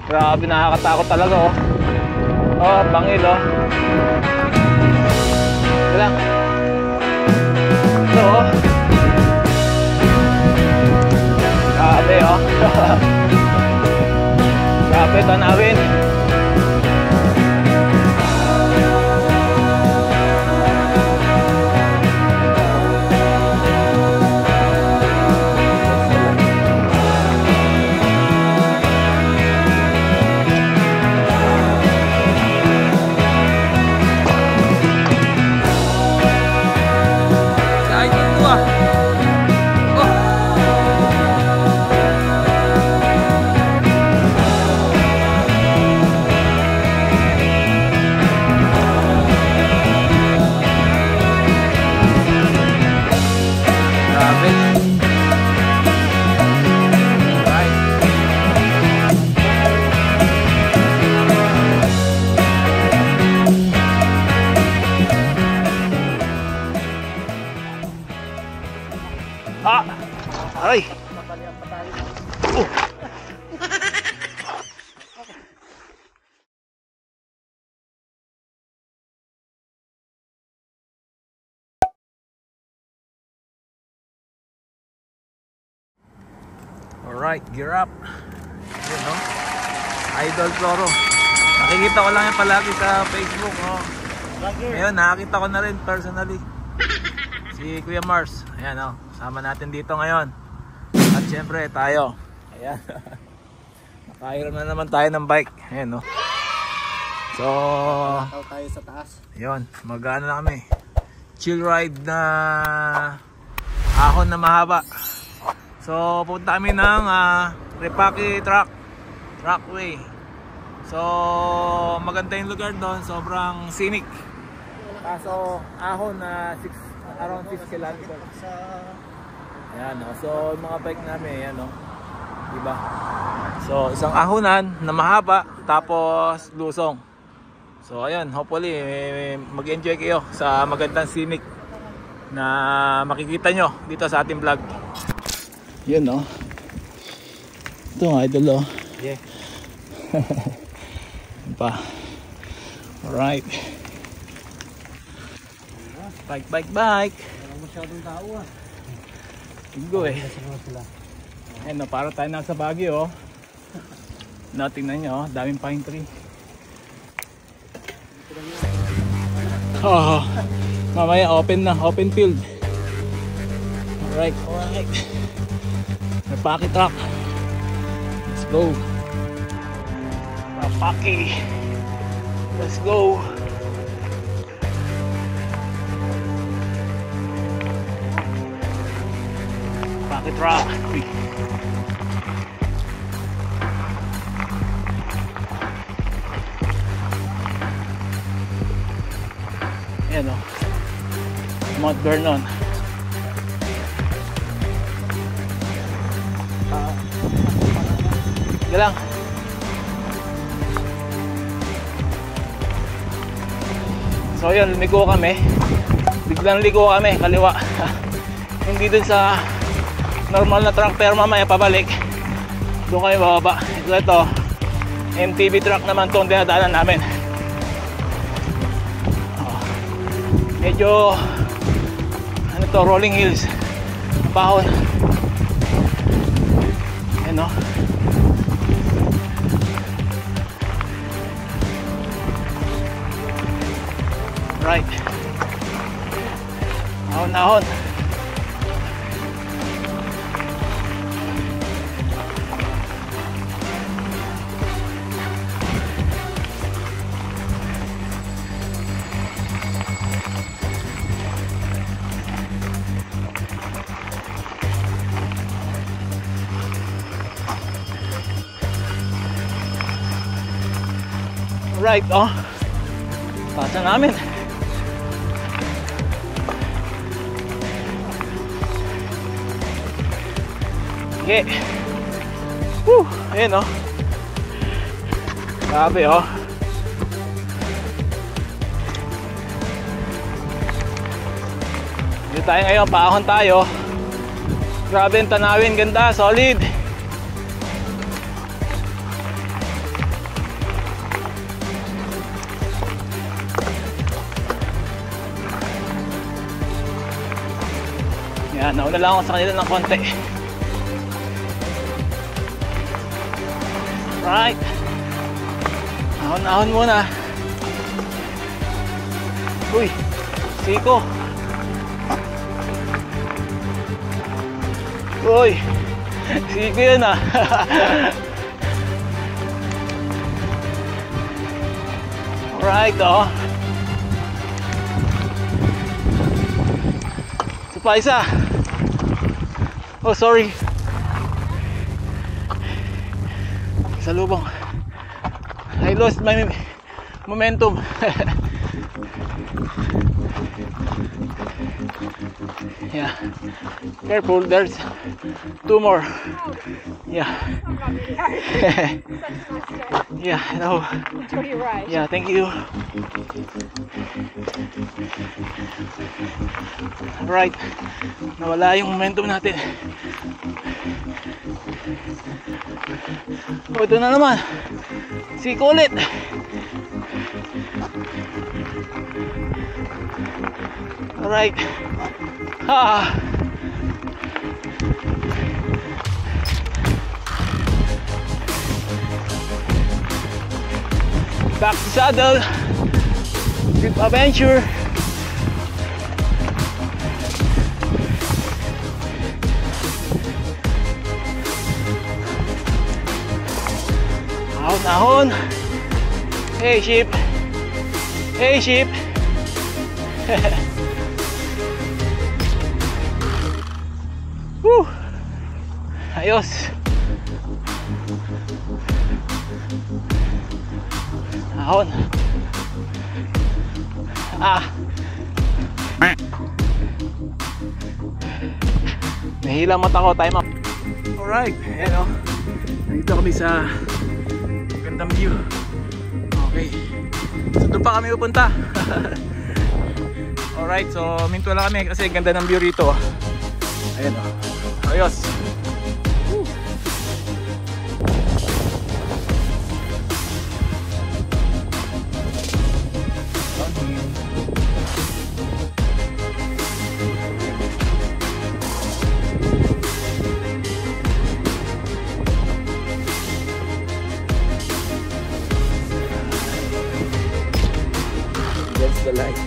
Grabe, nakakatakot talaga oh. Oh, bangil oh. Ito lang. Ito oh. Grabe oh. Grabe, tanawin. Ay. Alright, gear up. Yun, no? Idol Floro. Nakikita ko lang yan palagi sa Facebook, no? Ngayon, nakakita ko na rin personally si Kuya Mars. Ayan, no? Sama natin dito ngayon. At syempre tayo. Ayan. Nakahiram na naman tayo ng bike. Ayan, no? So tayo sa taas. Yun, mag-ano na kami. Chill ride na ahon na mahaba. So pupunta kami ng Repaki Trackway. So maganda yung lugar doon. Sobrang scenic. Kaso ahon na around 6 kilometers. Ayan, no? So mga bike namin, ayan, no? Diba? So isang ahonan na mahaba, tapos lusong. So ayan, hopefully mag-enjoy kayo sa magandang scenic na makikita nyo dito sa ating vlog. Yun, no? Ito nga, idol, oh. Yeah. Pa. Alright. Bike. Walang masyadong tao ah. Tinggo eh. Ayan, no, para tayo nasa Baguio, oh. No, tingnan nyo, oh, daming pine tree. Oh, mamaya open field. Alright. Repaki truck. Let's go. Repaki. Let's go. Repaki truck. Ayan, oh. Mount Vernon. Sige lang. So yun, lumigo kami. Biglang ligo kami, kaliwa. Hindi dun sa normal na truck, pero mamaya pabalik doon kami bababa. Ito, MTB truck naman itong dinadaanan namin. Medyo ano to, rolling hills, pahon. Ayan, no? Right. Ahon. Right, oh. Pasa namin. Okay. Woo, ayan, oh. Grabe, oh. Dito tayo ngayon, paahon tayo. Grabe yung tanawin, ganda, solid. nauna lang ako sa kanila ng konti. Right. Ahon-ahon muna. Uy, siko. Uy, siko yun ah. Alright, oh. Isa pa, isa. Oh, sorry. Sa lubong. I lost my momentum. Yeah. Careful, there's 2 more. Yeah. Yeah, no. Enjoy your ride. Yeah, thank you. Alright. Nawala yung momentum natin. Oh, ito na naman. Siko ulit. Alright. Ah. Back to saddle. Good adventure. Ahon. Hey sheep. Hey sheep. Woo. Ayos. Ahon. Ah. Nahilang mata ko, time up. Alright, ayan o. Nandito kami sa gandang view. Okay. So doon pa kami pupunta. Alright, so minto lang kami kasi ganda ng view rito. Ayan o. Ayos. Woo. That's the light.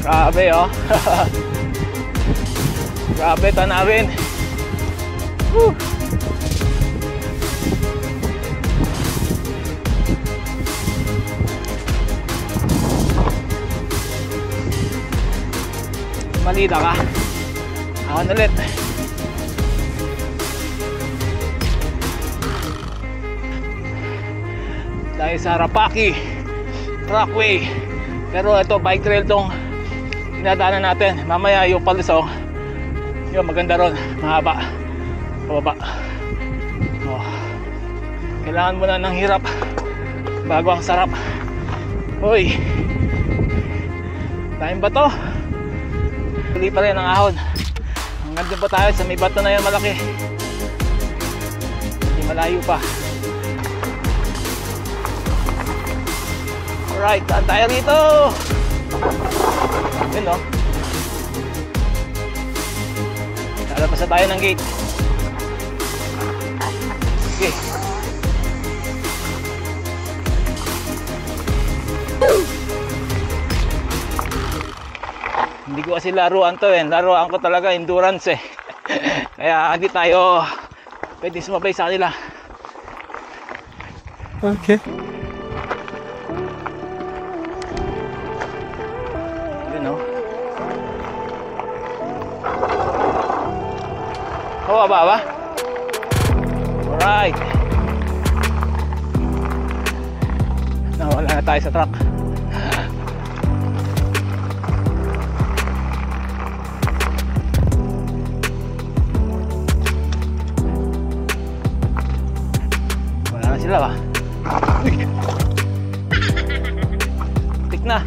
Grabe oh. Grabe tanawin. Woo. Malita ka. Ako ulit. Dahil sa Rapaki Trackway. Pero ito bike trail tong dinadaanan natin. Mamaya yung Palusong, yun maganda ron, mahaba pababa. Oh. Kailangan mo na ng hirap bago ang sarap. Uy, daming bato. Tuloy pa rin ang ahon. Hanggang doon pa tayo sa may bato na yun malaki. Hindi malayo pa. Alright, saan tayo rito? Yun o. Lalabas na tayo ng gate. Okay. Hindi ko kasi laruan to eh. Laruan ko talaga endurance eh. Kaya hindi tayo pwede sumabay sa kanila. Okay. Oh, ba? Alright. Nawala na tayo sa truck. Wala na sila ba? Tik na.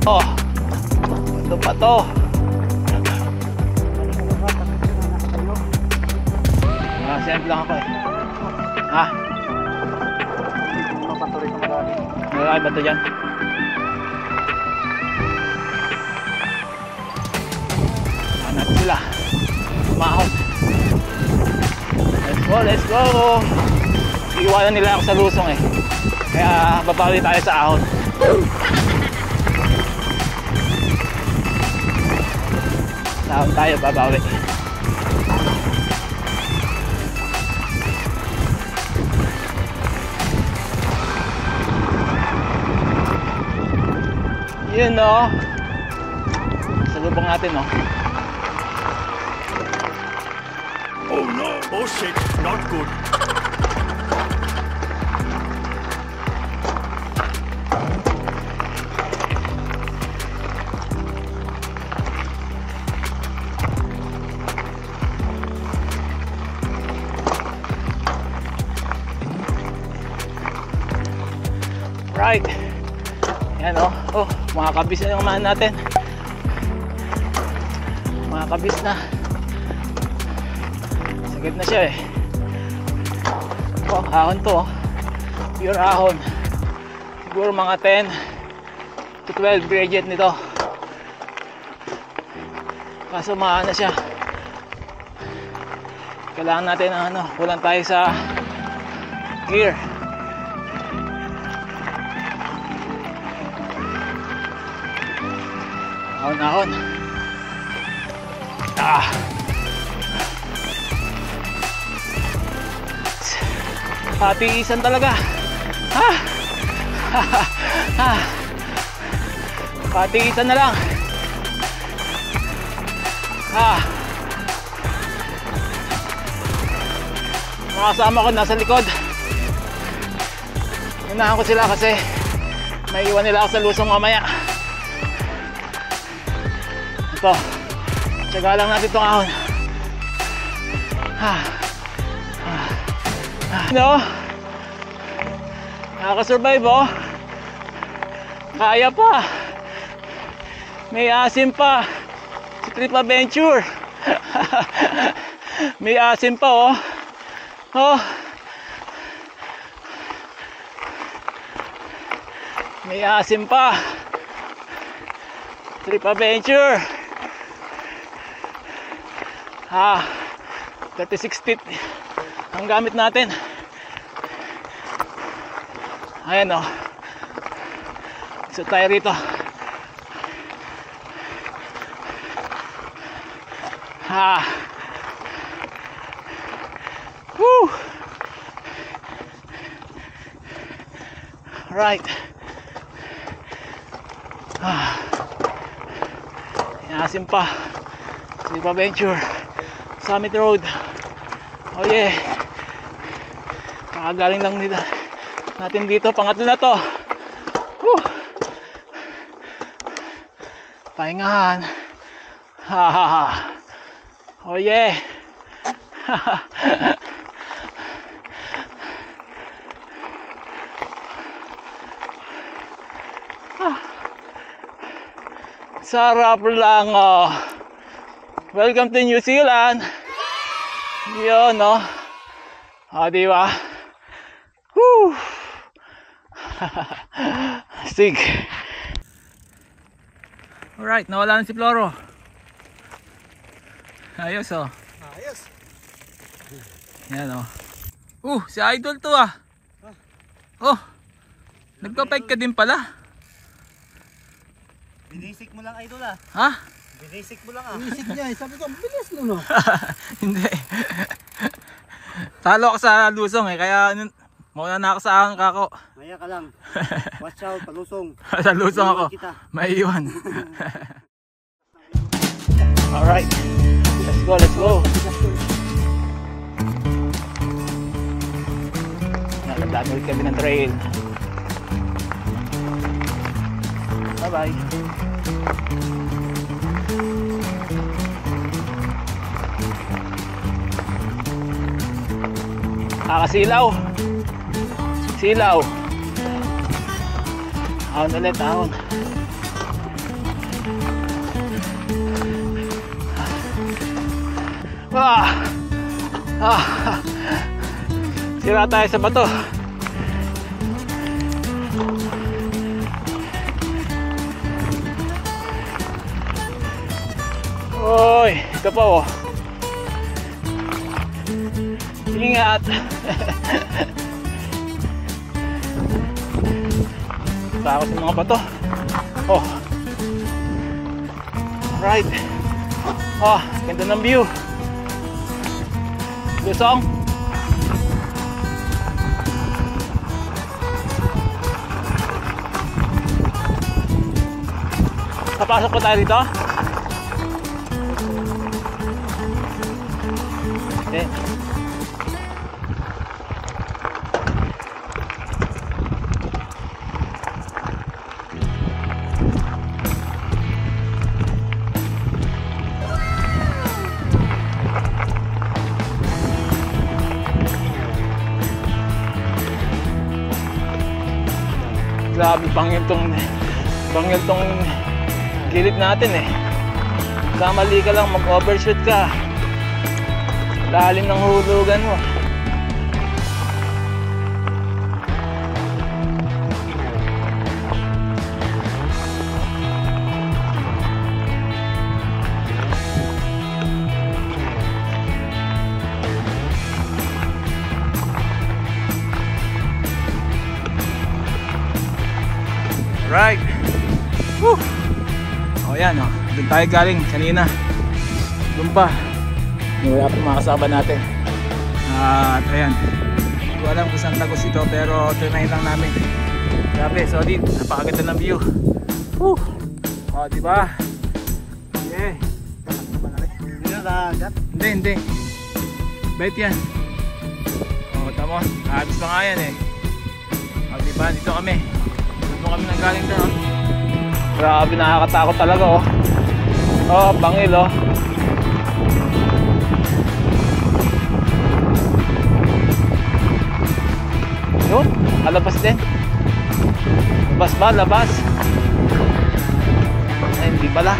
Oh. Ito pa to. Nakasemp lang ako eh. Ha? Papatuloy ka marami. Malalaki ba ito dyan? Hanap sila. Umahon. Let's go, let's go. Iwanan nila ako sa lusong eh. Kaya babawi tayo sa ahon. Saan tayo babawi? Yun o. Salubong natin o. Oh no! Oh shit! Not good! Right. Yan o. Oh, mga kabis na yung umahan natin. Mga kabis na. Sagad na siya eh. Oh, ahon to oh. Pure ahon. Siguro mga 10 to 12 gradient nito. Kaso umahan na siya. Kailangan natin ng ano, kulang tayo sa gear. Ahon. Patiisan talaga. Patiisan na lang. Mga kasama ko nasa likod. Unahan ko sila kasi may iwan nila ako sa lusong mamaya. Ito, tiyaga lang natin itong ahon. No? Nakaka-survive oh. Kaya pa. May asim pa. Si Trip Adventure. May asim pa oh. Oh. May asim pa. Trip Adventure. 36 feet ang gamit natin. Ayan o. So tayo rito. Woo! Right. Inasim pa. Trip Adventure. Summit Road. Oh yeah. Kakagaling lang nila natin dito. Pangatlo na to. Woo. Pahingahan. Oh yeah. Sarap lang oh. Welcome to New Zealand. Yun, no? O, diba? Woo! Sig. Alright, nawala na si Floro. Ayos, oh. Ayos. Yan, oh. Si Idol to, ah. Oh, nagpa-bike ka din pala. Binisik mo lang, Idol ah. Ha? Binisik mo lang ah. Binisik niya eh. Sabi ko, bilis mo no. Hindi. Talo ako sa lusong eh. Kaya mauna na ako sa ahon kako. Maya ka lang. Watch out, palusong. Sa lusong ako. May iwan. Alright. Let's go, let's go. Nakadaan ulit kami ng trail. Bye bye. Silaw. Silaw. Ahon ulit, ahon. Sira tayo sa bato. Oy, ito pa oh. Ingat. Takot sa mga bato. Oh. Right. Oh, ganda ng view. Lusong. Papasok pa tayo dito? Okay. Grabe, bangil tong gilid natin eh. Kamali ka lang, mag-overshoot ka. Lalim ng hulugan mo. Right. Woo. Oh yan oh. Doon tayo galing kanina. Doon pa. Wala pa mga kasama natin. At ayan. Hindi ko alam kung saan tagos ito pero trinay lang namin. Grabe, solid. Napakaganda ng view. Woo. Oh, diba? Yeah. Hindi na dagat. Hindi. Bait yan. Oh, tamo. Habis pa nga yan eh. Oh, diba? Dito kami. Kami nang galing doon. Grabe, nakakatakot talaga oh. Oh, bangil oh. Yun, alabas din. Labas ba? Labas. Ay, hindi pala.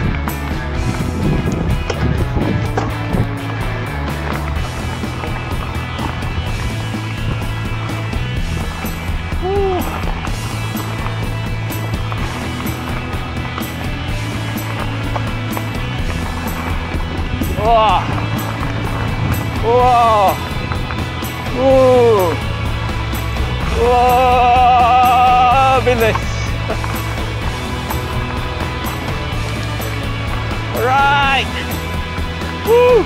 Wow! Wow! Wow! Bilis! Alright! Woo!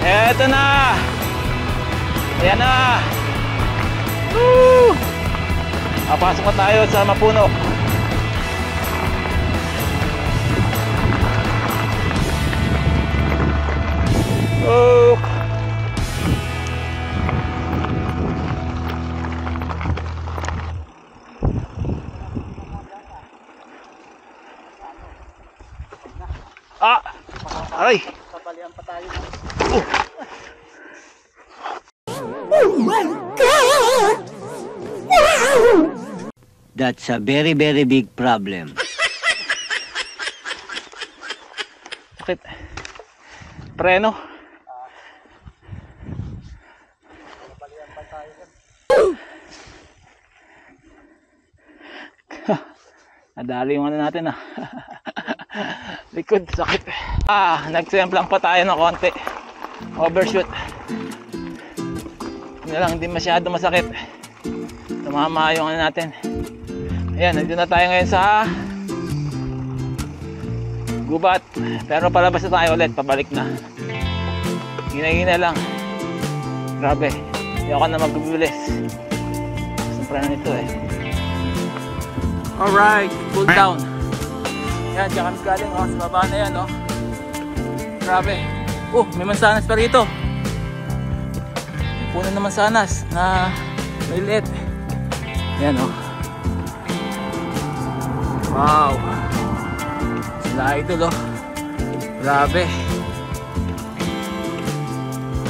Eto na! Ayan na! Woo! Papasok na tayo sa Mapuno. Oh. Ah! Aray! Kapalian pa tayo. Oh my God! Wow! That's a very, very big problem. Bakit? Preno? Nadali yung ano natin ah. Likod, sakit. Nagsemplang pa tayo ng konti. Overshoot. Hindi lang, hindi masyado masakit. Tumama yung ano natin. Ayan, nandito na tayo ngayon sa gubat. Pero palabas na tayo ulit, pabalik na. Hina-hina lang. Grabe, hindi ako na magbibilis. Siyempre na nito eh. Alright, cool down. Yan, dyan kami galing oh, sa baba na yan oh. Grabe. May mansanas pa rito. May puno na mansanas na may liit. Yan oh. Wow. Sila idol oh. Grabe.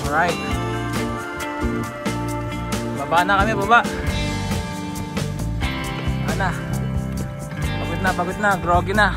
Alright. Baba na kami, baba. Ana. Pagod na, groggy na.